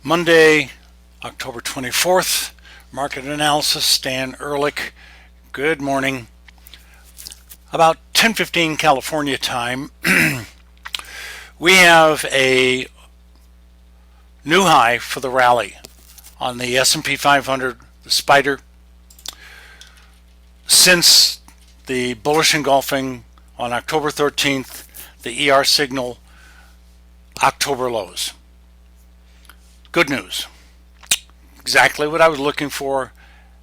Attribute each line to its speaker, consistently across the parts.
Speaker 1: Monday, October 24th, market analysis, Stan Ehrlich. Good morning. About 10:15 California time, we have a new high for the rally on the S&P 500, the spider. Since the bullish engulfing on October 13th, the ER signal, October lows. Good news. Exactly what I was looking for,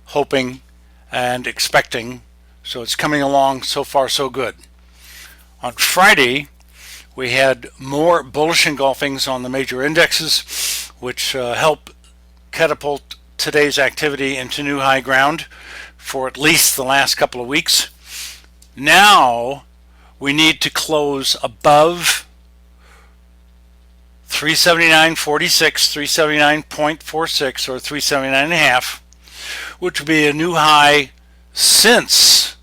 Speaker 1: hoping, and expecting. So it's coming along. So far so good. On Friday, we had more bullish engulfings on the major indexes, which help catapult today's activity into new high ground for at least the last couple of weeks. Now we need to close above 379.46, 379.46, or 379.5, which would be a new high since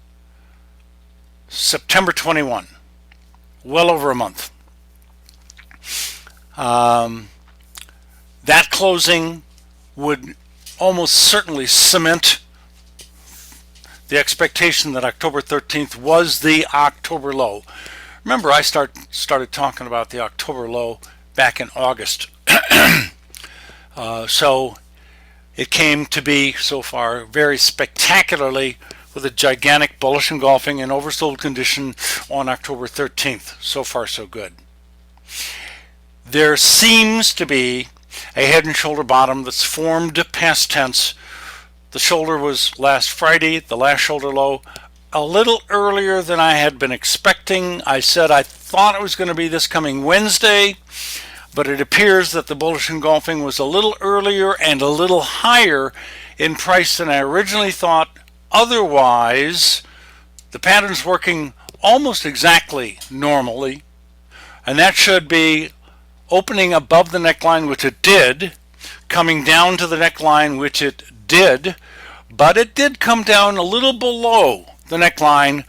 Speaker 1: September 21, well over a month. That closing would almost certainly cement the expectation that October 13th was the October low. Remember, I started talking about the October low back in August. So it came to be so far very spectacularly with a gigantic bullish engulfing and oversold condition on October 13th. So far so good. There seems to be a head and shoulder bottom that's formed past tense. The shoulder was last Friday, the last shoulder low, a little earlier than I had been expecting. I said I thought it was going to be this coming Wednesday, but it appears that the bullish engulfing was a little earlier and a little higher in price than I originally thought. Otherwise, the pattern's working almost exactly normally, and that should be opening above the neckline, which it did, coming down to the neckline, which it did, but it did come down a little below the neckline,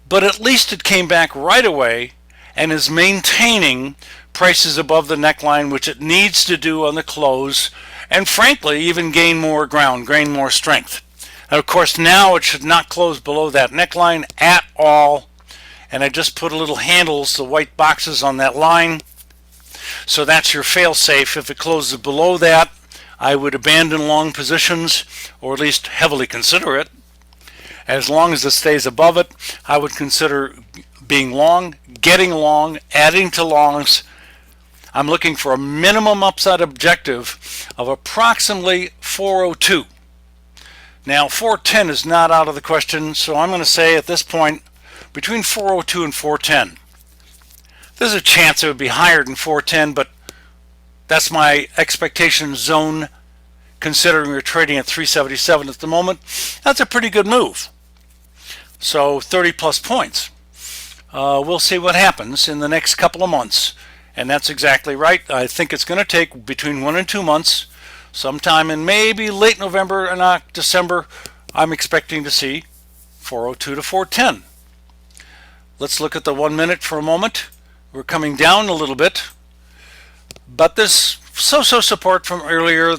Speaker 1: but at least it came back right away and is maintaining prices above the neckline, which it needs to do on the close, and frankly even gain more ground, gain more strength. And of course now it should not close below that neckline at all, and I just put a little handles, the white boxes on that line, so that's your fail safe. If it closes below that, I would abandon long positions, or at least heavily consider it. As long as it stays above it, I would consider being long, getting long, adding to longs. I'm looking for a minimum upside objective of approximately 402. Now 410 is not out of the question, so I'm going to say at this point between 402 and 410. There's a chance it would be higher than 410, but that's my expectation zone, considering we're trading at 377 at the moment. That's a pretty good move. So 30 plus points. We'll see what happens in the next couple of months. And that's exactly right. I think it's going to take between 1 and 2 months. Sometime in maybe late November and December, I'm expecting to see 402 to 410. Let's look at the 1 minute for a moment. We're coming down a little bit, but there's so-so support from earlier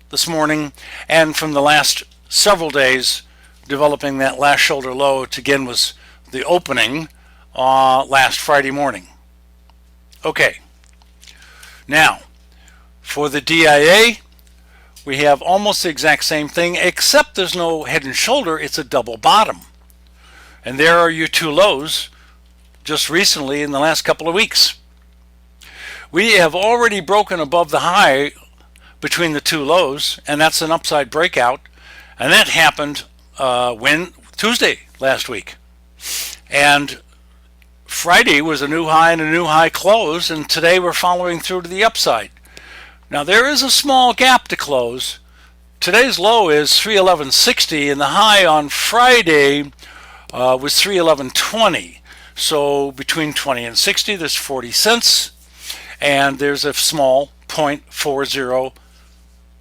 Speaker 1: this morning and from the last several days, developing that last shoulder low, which again was the opening last Friday morning. Okay, now for the DIA, we have almost the exact same thing, except there's no head and shoulder, it's a double bottom. And there are your two lows just recently in the last couple of weeks. We have already broken above the high between the two lows, and that's an upside breakout, and that happened Tuesday last week. And Friday was a new high and a new high close, and today we're following through to the upside. Now there is a small gap to close. Today's low is 311.60, and the high on Friday was 311.20. So between 20 and 60, there's 40 cents, and there's a small 0.40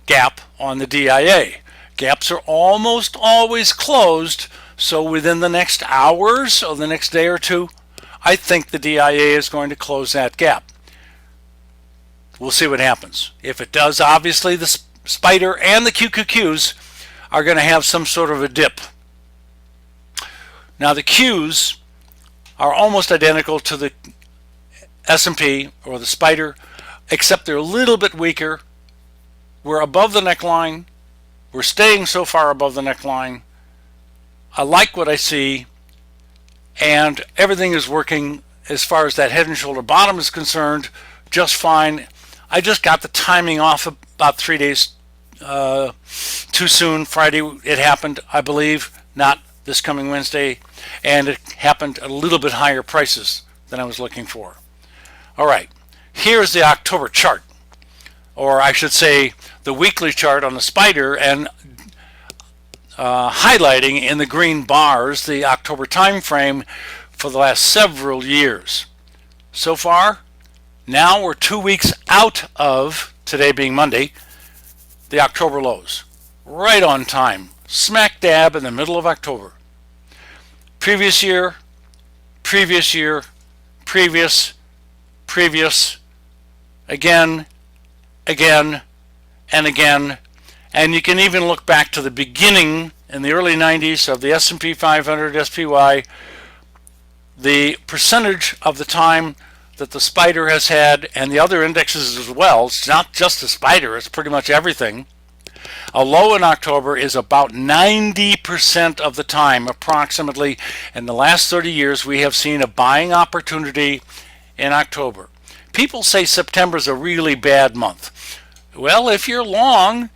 Speaker 1: gap on the DIA. Gaps are almost always closed, so within the next hours or the next day or two, I think the DIA is going to close that gap. We'll see what happens. If it does, obviously the spider and the QQQs are going to have some sort of a dip. Now the Qs are almost identical to the S&P or the spider, except they're a little bit weaker. We're above the neckline. We're staying so far above the neckline. I like what I see, and everything is working as far as that head and shoulder bottom is concerned just fine. I just got the timing off about 3 days too soon. Friday it happened, I believe, not this coming Wednesday, and it happened at a little bit higher prices than I was looking for. All right, here's the October chart, or I should say the weekly chart on the spider, and highlighting in the green bars the October time frame for the last several years. So far, now we're 2 weeks out of, today being Monday, the October lows. Right on time, smack dab in the middle of October. Previous year, previous year, previous, again, again, and again. And you can even look back to the beginning in the early 90s of the S&P 500 SPY. The percentage of the time that the spider has had, and the other indexes as well, it's not just the spider, it's pretty much everything. A low in October is about 90% of the time, approximately. In the last 30 years, we have seen a buying opportunity in October. People say September is a really bad month. Well, if you're long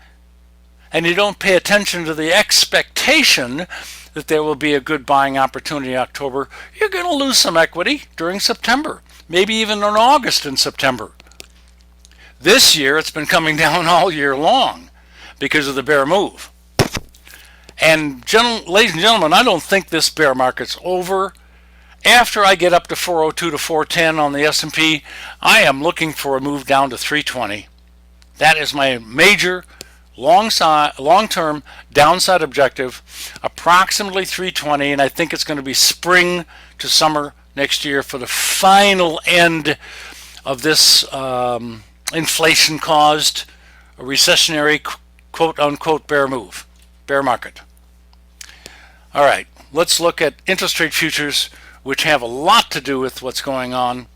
Speaker 1: and you don't pay attention to the expectation that there will be a good buying opportunity in October, you're going to lose some equity during September, maybe even in August and September. This year, it's been coming down all year long because of the bear move. And ladies and gentlemen, I don't think this bear market's over. After I get up to 402 to 410 on the S&P, I am looking for a move down to 320. That is my major long-term downside objective, approximately 320, and I think it's going to be spring to summer next year for the final end of this inflation-caused recessionary quote-unquote bear market. All right, let's look at interest rate futures, which have a lot to do with what's going on.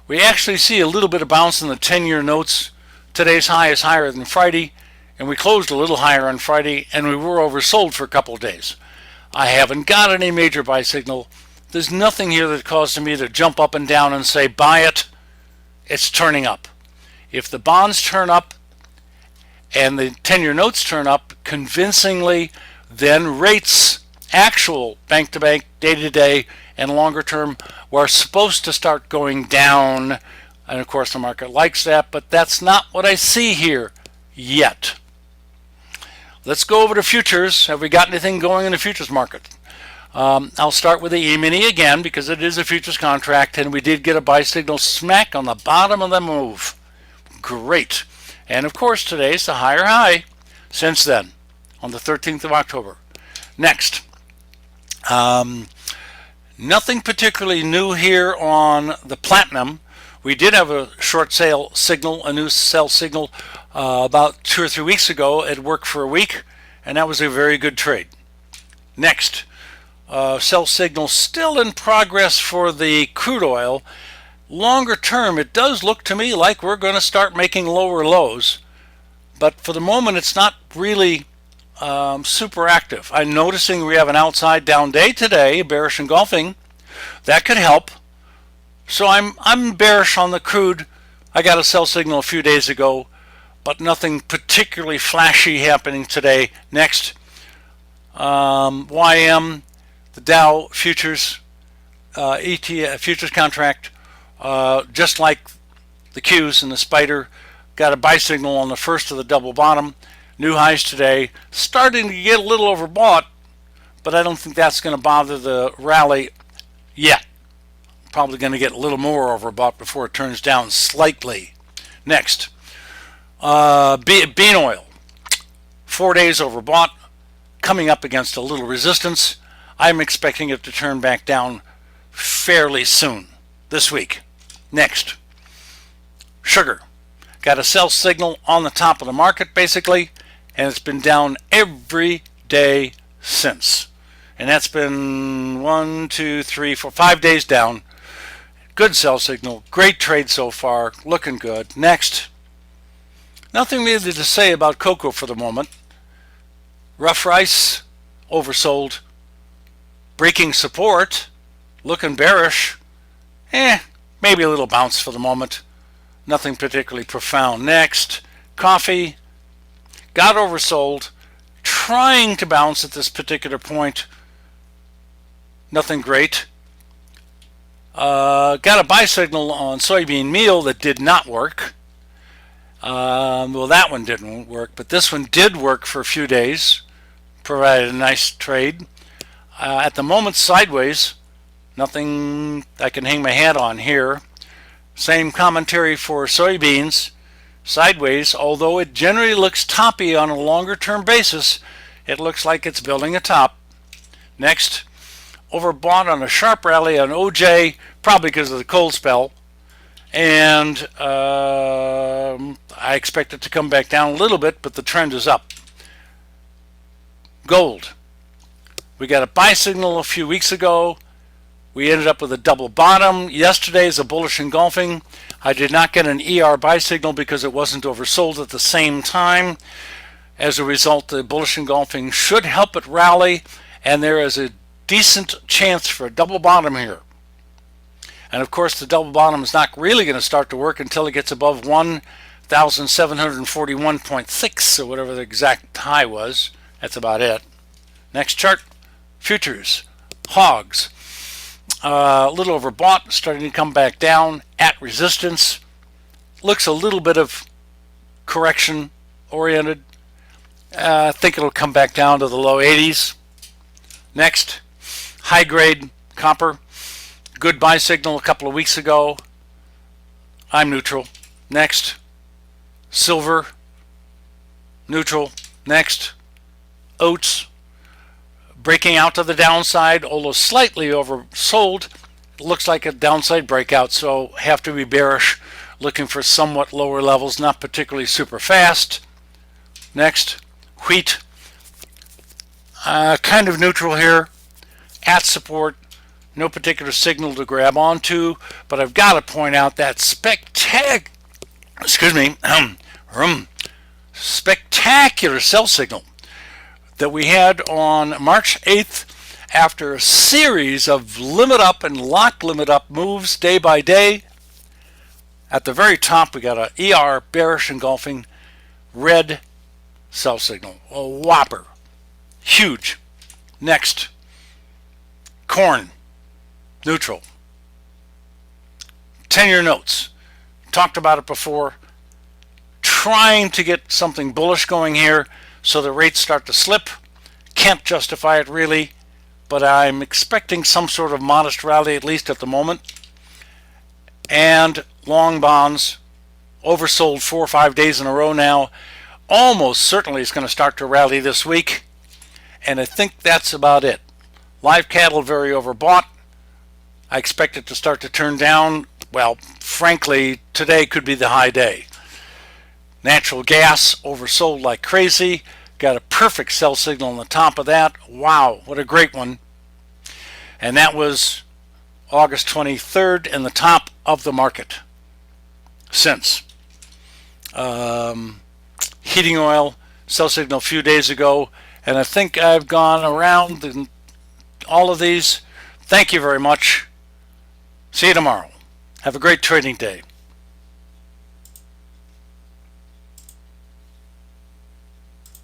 Speaker 1: We actually see a little bit of bounce in the 10-year notes. Today's high is higher than Friday, and we closed a little higher on Friday, and we were oversold for a couple of days. I haven't got any major buy signal. There's nothing here that caused me to jump up and down and say, buy it. It's turning up. If the bonds turn up and the 10-year notes turn up convincingly, then rates, actual bank-to-bank, day-to-day, and longer term, were supposed to start going down. And of course the market likes that, but that's not what I see here yet. Let's go over to futures. Have we got anything going in the futures market? I'll start with the E-mini again because it is a futures contract, and we did get a buy signal smack on the bottom of the move. Great. And of course today's the higher high since then on the 13th of October. Next, nothing particularly new here on the platinum. We did have a short sale signal, a new sell signal about 2 or 3 weeks ago. It worked for a week, and that was a very good trade. Next, sell signal still in progress for the crude oil. Longer term, it does look to me like we're going to start making lower lows, but for the moment it's not really super active. I'm noticing we have an outside down day today, bearish engulfing. That could help. So I'm bearish on the crude. I got a sell signal a few days ago, but nothing particularly flashy happening today. Next, YM, the Dow futures, ETF futures contract, just like the Qs and the spider, got a buy signal on the first of the double bottom. New highs today, starting to get a little overbought, but I don't think that's going to bother the rally yet. Probably going to get a little more overbought before it turns down slightly. Next, bean oil, 4 days overbought, coming up against a little resistance. I'm expecting it to turn back down fairly soon this week. Next, sugar. Got a sell signal on the top of the market basically, and it's been down every day since. And that's been 1, 2, 3, 4, 5 days down. Good sell signal, great trade so far, looking good. Next, nothing really to say about cocoa for the moment. Rough rice, oversold, breaking support, looking bearish. Maybe a little bounce for the moment. Nothing particularly profound. Next, coffee, got oversold, trying to bounce at this particular point. Nothing great. Got a buy signal on soybean meal that did not work. Well, that one didn't work, but this one did work for a few days. Provided a nice trade. At the moment, sideways. Nothing I can hang my hat on here. Same commentary for soybeans. Sideways, although it generally looks toppy on a longer term basis, it looks like it's building a top. Next, overbought on a sharp rally on OJ, probably because of the cold spell, and I expect it to come back down a little bit, but the trend is up. Gold, we got a buy signal a few weeks ago. We ended up with a double bottom. Yesterday is a bullish engulfing. I did not get an ER buy signal because it wasn't oversold at the same time. As a result, the bullish engulfing should help it rally, and there is a decent chance for a double bottom here. And of course, the double bottom is not really going to start to work until it gets above 1,741.6, or whatever the exact high was. That's about it. Next chart, futures, hogs. A little overbought, starting to come back down at resistance. Looks a little bit of correction oriented. I think it'll come back down to the low 80s. Next, high grade copper. Good buy signal a couple of weeks ago. I'm neutral. Next, silver, neutral. Next, oats, breaking out to the downside, although slightly oversold. It looks like a downside breakout, so have to be bearish, looking for somewhat lower levels, not particularly super fast. Next, wheat, kind of neutral here, at support, no particular signal to grab onto, but I've got to point out that spectacular sell signal that we had on March 8th after a series of limit up and lock limit up moves day by day. At the very top, we got a ER bearish engulfing red sell signal, a whopper, huge. Next, corn, neutral. 10-year notes, talked about it before, trying to get something bullish going here so the rates start to slip. Can't justify it really, but I'm expecting some sort of modest rally, at least at the moment. And long bonds, oversold 4 or 5 days in a row now. Almost certainly it's going to start to rally this week, and I think that's about it. Live cattle very overbought. I expect it to start to turn down. Well, frankly, today could be the high day. Natural gas oversold like crazy. Got a perfect sell signal on the top of that. Wow, what a great one. And that was August 23rd and the top of the market since. Heating oil, sell signal a few days ago, and I think I've gone around all of these. Thank you very much. See you tomorrow. Have a great trading day.